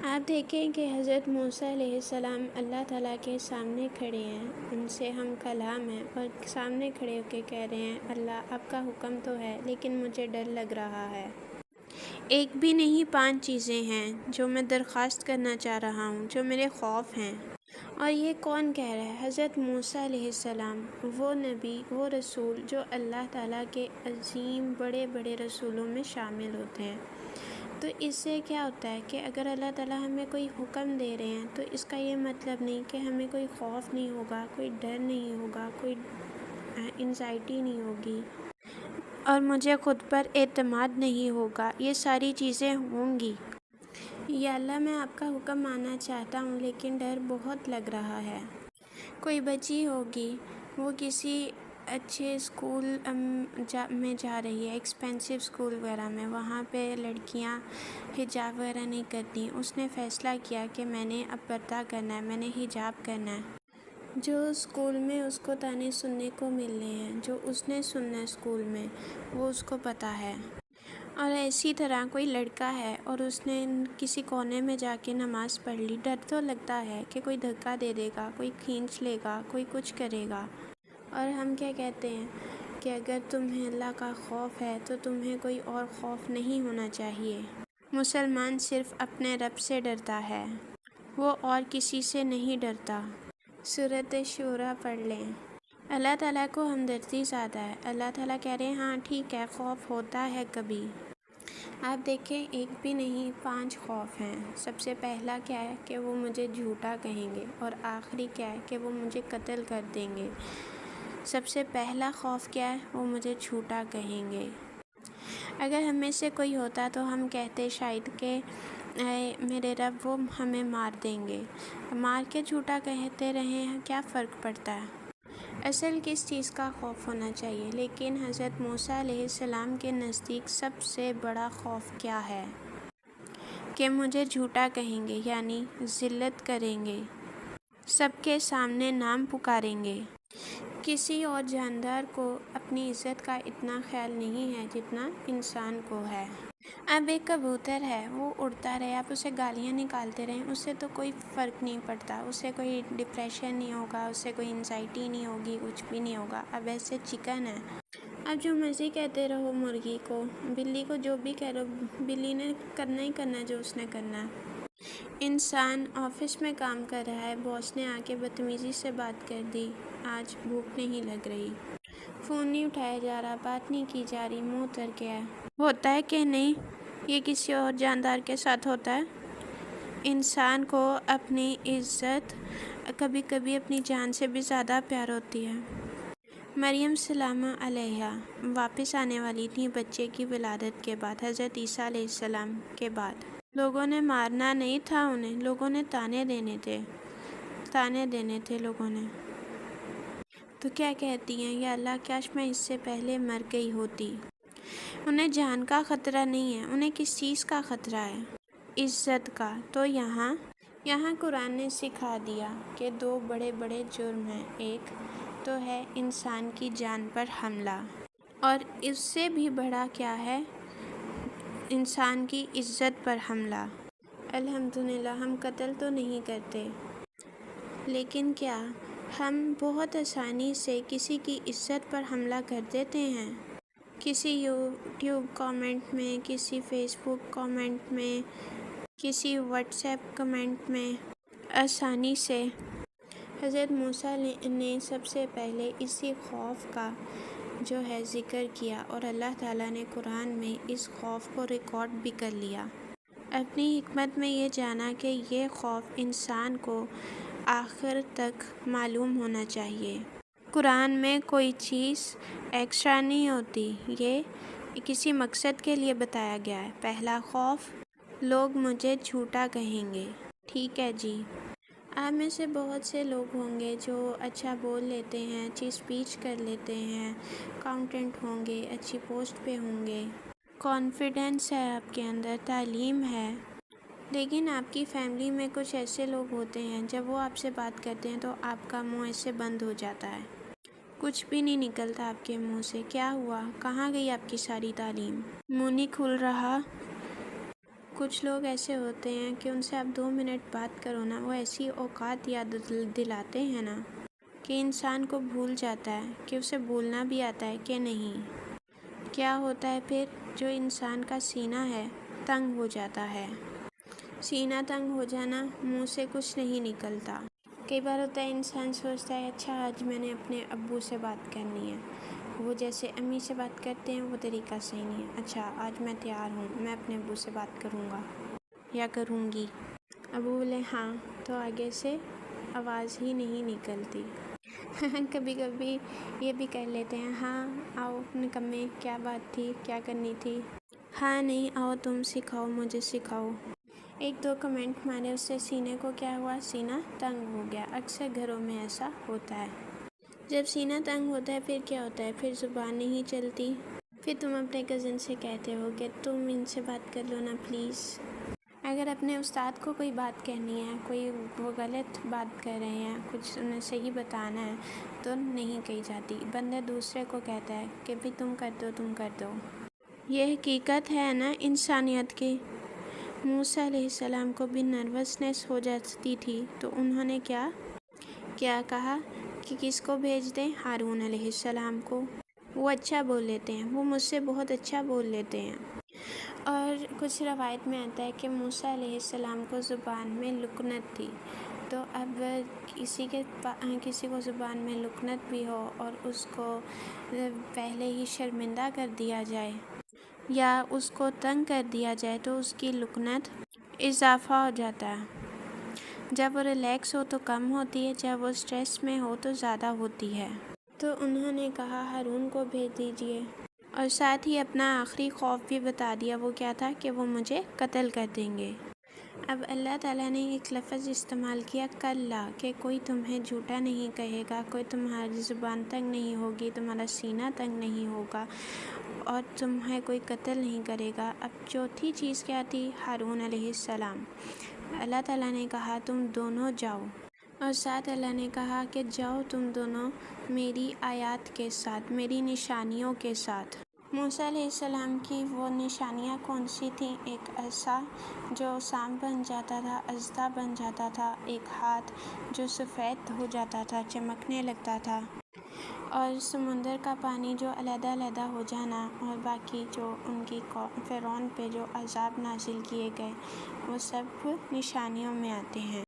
آپ دیکھیں کہ حضرت موسیٰ علیہ السلام اللہ تعالیٰ کے سامنے کھڑے ہیں، ان سے ہم کلام ہیں اور سامنے کھڑے ہو کے کہہ رہے ہیں اللہ آپ کا حکم تو ہے لیکن مجھے ڈر لگ رہا ہے۔ ایک بھی نہیں 5 چیزیں ہیں جو میں درخواست کرنا چاہ رہا ہوں، جو میرے خوف ہیں۔ اور یہ کون کہہ رہا ہے؟ حضرت موسیٰ علیہ السلام، وہ نبی، وہ رسول جو اللہ تعالیٰ کے عظیم بڑے بڑے رسولوں میں شامل ہوتے ہیں۔ تو اس سے کیا ہوتا ہے کہ اگر اللہ تعالیٰ ہمیں کوئی حکم دے رہے ہیں تو اس کا یہ مطلب نہیں کہ ہمیں کوئی خوف نہیں ہوگا، کوئی ڈر نہیں ہوگا، کوئی انزائٹی نہیں ہوگی اور مجھے خود پر اعتماد نہیں ہوگا۔ یہ ساری چیزیں ہوں گی۔ یا اللہ میں آپ کا حکم ماننا چاہتا ہوں لیکن ڈر بہت لگ رہا ہے۔ کوئی بچی ہوگی، وہ کسی اچھے اسکول میں جا رہی ہے، ایکسپینسو اسکول وغیرہ میں، وہاں پہ لڑکیاں حجاب وغیرہ نہیں کرتی۔ اس نے فیصلہ کیا کہ میں نے اب پردہ کرنا ہے، میں نے حجاب کرنا ہے۔ جو اسکول میں اس کو تانے سننے کو مل رہے ہیں، جو اس نے سننا ہے اسکول میں، وہ اس کو پتہ ہے۔ اور اسی طرح کوئی لڑکا ہے اور اس نے کسی کونے میں جا کے نماز پڑھ لی، ڈر تو لگتا ہے کہ کوئی دھکا دے دے گا، کوئی کھینچ لے گا، کوئی کچھ کرے گا۔ اور ہم کیا کہتے ہیں کہ اگر تمہیں اللہ کا خوف ہے تو تمہیں کوئی اور خوف نہیں ہونا چاہیے۔ مسلمان صرف اپنے رب سے ڈرتا ہے، وہ اور کسی سے نہیں ڈرتا۔ سورۃ شورى پڑھ لیں۔ اللہ تعالیٰ کو ہمدردی زیادہ ہے۔ اللہ تعالیٰ کہہ رہے ہیں ہاں ٹھیک ہے، خوف ہوتا ہے کبھی۔ آپ دیکھیں ایک بھی نہیں 5 خوف ہیں۔ سب سے پہلا کیا ہے کہ وہ مجھے جھوٹا کہیں گے، اور آخری کیا ہے کہ وہ مجھے قتل کر دیں گے۔ سب سے پہلا خوف کیا ہے؟ وہ مجھے جھوٹا کہیں گے۔ اگر ہمیں سے کوئی ہوتا تو ہم کہتے شاید کہ اے میرے رب وہ ہمیں مار دیں گے۔ مار کے جھوٹا کہتے رہیں، کیا فرق پڑتا ہے؟ اصل کس چیز کا خوف ہونا چاہیے؟ لیکن حضرت موسیٰ علیہ السلام کے نزدیک سب سے بڑا خوف کیا ہے؟ کہ مجھے جھوٹا کہیں گے، یعنی ذلت کریں گے، سب کے سامنے نام پکاریں گے۔ کسی اور جاندار کو اپنی عزت کا اتنا خیال نہیں ہے جتنا انسان کو ہے۔ اب ایک کبوتر ہے، وہ اڑتا رہے، آپ اسے گالیاں نکالتے رہیں، اس سے تو کوئی فرق نہیں پڑتا، اس سے کوئی ڈپریشن نہیں ہوگا، اس سے کوئی انزائٹی نہیں ہوگی، کچھ بھی نہیں ہوگا۔ اب ایسے چکن ہے، اب جو مرضی کہتے رہو مرغی کو، بلی کو جو بھی کہہ رہو، بلی نے کرنا ہی کرنا جو اس نے کرنا ہے۔ انسان آفس میں کام کر رہا ہے، باس نے آ کے بدتمیزی سے بات کر دی، آج بھوک نہیں لگ رہی، فون نہیں اٹھایا جا رہا، بات نہیں کی جا رہی، منہ اتر گیا ہے۔ ہوتا ہے کہ نہیں؟ یہ کسی اور جاندار کے ساتھ ہوتا ہے؟ انسان کو اپنی عزت کبھی کبھی اپنی جان سے بھی زیادہ پیار ہوتی ہے۔ مریم سلام علیہا واپس آنے والی تھی بچے کی ولادت کے بعد، حضرت عیسیٰ علیہ السلام کے بعد۔ لوگوں نے مارنا نہیں تھا انہیں، لوگوں نے تانے دینے تھے لوگوں نے۔ تو کیا کہتی ہیں، یا اللہ کاش میں اس سے پہلے مر گئی ہوتی۔ انہیں جان کا خطرہ نہیں ہے، انہیں کس چیز کا خطرہ ہے؟ عزت کا۔ تو یہاں قرآن نے سکھا دیا کہ 2 بڑے بڑے جرم ہیں۔ ایک تو ہے انسان کی جان پر حملہ، اور اس سے بھی بڑا کیا ہے؟ انسان کی عزت پر حملہ۔ الحمدللہ ہم قتل تو نہیں کرتے، لیکن کیا ہم بہت آسانی سے کسی کی عزت پر حملہ کر دیتے ہیں؟ کسی یوٹیوب کامنٹ میں، کسی فیس بک کامنٹ میں، کسی واٹس ایپ کمنٹ میں آسانی سے۔ حضرت موسیٰ نے سب سے پہلے اسی خوف کا جو ہے ذکر کیا، اور اللہ تعالیٰ نے قرآن میں اس خوف کو ریکارڈ بھی کر لیا۔ اپنی حکمت میں یہ جانا کہ یہ خوف انسان کو آخر تک معلوم ہونا چاہیے۔ قرآن میں کوئی چیز ایکسٹرا نہیں ہوتی، یہ کسی مقصد کے لیے بتایا گیا ہے۔ پہلا خوف، لوگ مجھے جھوٹا کہیں گے۔ ٹھیک ہے جی، آپ میں سے بہت سے لوگ ہوں گے جو اچھا بول لیتے ہیں، اچھی اسپیچ کر لیتے ہیں، اکاؤنٹنٹ ہوں گے، اچھی پوسٹ پہ ہوں گے، کانفیڈنس ہے آپ کے اندر، تعلیم ہے، لیکن آپ کی فیملی میں کچھ ایسے لوگ ہوتے ہیں جب وہ آپ سے بات کرتے ہیں تو آپ کا منہ ایسے بند ہو جاتا ہے، کچھ بھی نہیں نکلتا آپ کے منہ سے۔ کیا ہوا؟ کہاں گئی آپ کی ساری تعلیم؟ منہ نہیں کھل رہا، کچھ لوگ ایسے ہوتے ہیں کہ ان سے آپ 2 منٹ بات کرو نا، وہ ایسی اوقات یاد دلاتے ہیں نا کہ انسان کو بھول جاتا ہے کہ اسے بولنا بھی آتا ہے کہ نہیں۔ کیا ہوتا ہے پھر؟ جو انسان کا سینہ ہے تنگ ہو جاتا ہے۔ سینہ تنگ ہو جانا، منہ سے کچھ نہیں نکلتا۔ کئی بار ہوتا ہے انسان سوچتا ہے اچھا آج میں نے اپنے ابو سے بات کرنی ہے، وہ جیسے امی سے بات کرتے ہیں وہ طریقہ صحیح نہیں ہے۔ اچھا آج میں تیار ہوں، میں اپنے ابو سے بات کروں گا یا کروں گی۔ ابو بولے ہاں، تو آگے سے آواز ہی نہیں نکلتی۔ کبھی کبھی یہ بھی کہہ لیتے ہیں ہاں آؤ نکمے، کیا بات تھی، کیا کرنی تھی؟ ہاں نہیں آؤ تم سکھاؤ، مجھے سکھاؤ۔ 1-2 کمنٹ مارے، اس سے سینے کو کیا ہوا؟ سینہ تنگ ہو گیا۔ اکثر گھروں میں ایسا ہوتا ہے۔ جب سینہ تنگ ہوتا ہے پھر کیا ہوتا ہے؟ پھر زبان نہیں چلتی۔ پھر تم اپنے کزن سے کہتے ہو کہ تم ان سے بات کر لو نا پلیز۔ اگر اپنے استاد کو کوئی بات کہنی ہے، کوئی وہ غلط بات کر رہے ہیں، کچھ انہیں صحیح بتانا ہے تو نہیں کہی جاتی، بندہ دوسرے کو کہتا ہے کہ بھی تم کر دو، تم کر دو۔ یہ حقیقت ہے نا انسانیت کی۔ موسیٰ علیہ السلام کو بھی نروسنس ہو جاتی تھی تو انہوں نے کیا کہا کہ کس کو بھیج دیں؟ ہارون علیہ السلام کو۔ وہ اچھا بول لیتے ہیں، وہ مجھ سے بہت اچھا بول لیتے ہیں۔ اور کچھ روایت میں آتا ہے کہ موسیٰ علیہ السلام کو زبان میں لکنت تھی، تو اب کسی کو زبان میں لکنت بھی ہو اور اس کو پہلے ہی شرمندہ کر دیا جائے یا اس کو تنگ کر دیا جائے تو اس کی لکنت اضافہ ہو جاتا ہے۔ جب وہ ریلیکس ہو تو کم ہوتی ہے، جب وہ سٹریس میں ہو تو زیادہ ہوتی ہے۔ تو انہوں نے کہا ہارون کو بھیج دیجئے، اور ساتھ ہی اپنا آخری خوف بھی بتا دیا۔ وہ کیا تھا کہ وہ مجھے قتل کر دیں گے۔ اب اللہ تعالیٰ نے ایک لفظ استعمال کیا کلا، کہ کوئی تمہیں جھوٹا نہیں کہے گا، کوئی تمہاری زبان تنگ نہیں ہوگی، تمہارا سینہ تنگ نہیں ہوگا اور تمہیں کوئی قتل نہیں کرے گا۔ اب چوتھی چیز کیا تھی؟ ہارون علیہ السلام۔ اللہ تعالیٰ نے کہا تم دونوں جاؤ، اور ساتھ اللہ نے کہا کہ جاؤ تم دونوں میری آیات کے ساتھ، میری نشانیوں کے ساتھ۔ موسیٰ علیہ السلام کی وہ نشانیاں کون سی تھیں؟ ایک عصا جو سانپ بن جاتا تھا، اژدھا بن جاتا تھا، ایک ہاتھ جو سفید ہو جاتا تھا، چمکنے لگتا تھا، اور سمندر کا پانی جو علیحدہ علیحدہ ہو جانا، اور باقی جو ان کی فرعون پہ جو عذاب نازل کیے گئے وہ سب نشانیوں میں آتے ہیں۔